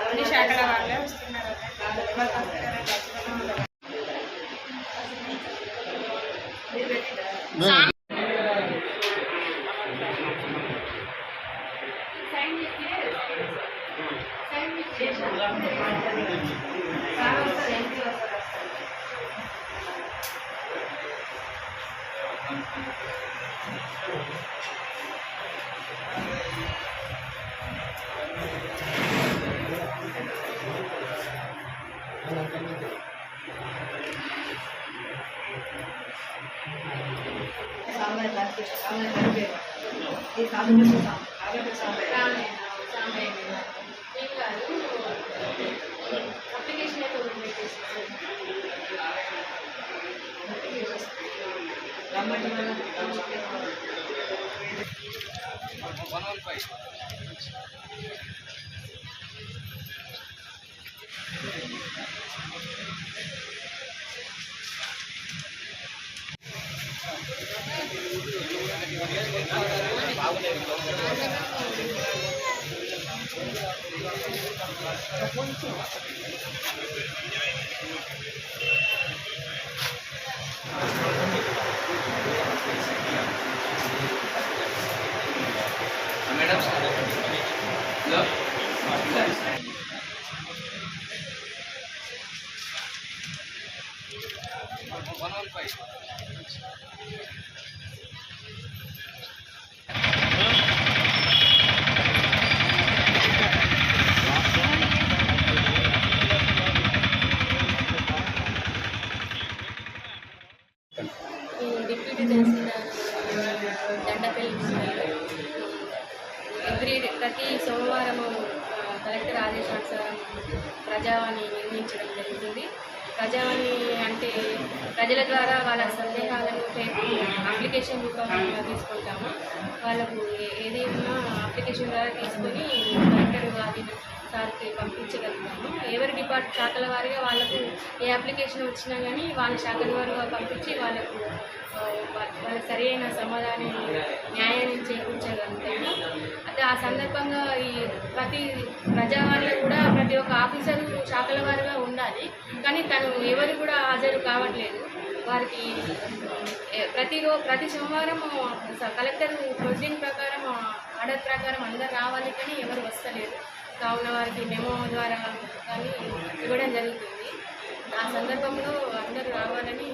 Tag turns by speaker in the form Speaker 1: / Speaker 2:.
Speaker 1: కొన్ని శాఖల వాళ్ళే వస్తున్నారు. అప్లికేషన్
Speaker 2: మేడం హలో
Speaker 1: డిప్యూటీ తహసీల్దార్ దండపల్లి ప్రతి సోమవారము కలెక్టర్ ఆదేశానుసారం ప్రజావాణి నిర్మించడం జరుగుతుంది. ప్రజావాణి అంటే ప్రజల ద్వారా వాళ్ళ సందేహాలను అప్లికేషన్ రూపంలో తీసుకుంటాము. వాళ్ళకు ఏది ఉన్నా అప్లికేషన్ ద్వారా తీసుకొని కలెక్టర్ వారి సార్కి పంపించగలుగుతాము. ఎవరి శాఖల వారిగా వాళ్ళకు ఏ అప్లికేషన్ వచ్చినా కానీ వాళ్ళ శాఖల వారిగా పంపించి వాళ్ళకు సరైన సమాధానం న్యాయాన్ని చేకూర్చగలుగుతాము. అయితే ఆ సందర్భంగా ఈ ప్రతి ప్రజావాణిలో కూడా ప్రతి ఒక్క ఆఫీసరు శాఖల వారిగా ఉండాలి. కానీ తను ఎవరు కూడా హాజరు కావట్లేదు. వారికి ప్రతి సోమవారం కలెక్టర్ ప్రొసీడింగ్ ప్రకారం ఆర్డర్ ప్రకారం అందరు రావాలి, కానీ ఎవరు వస్తలేరు. కావున వారికి మెమో ద్వారా కానీ ఇవ్వడం జరుగుతుంది. ఆ సందర్భంలో అందరూ రావాలని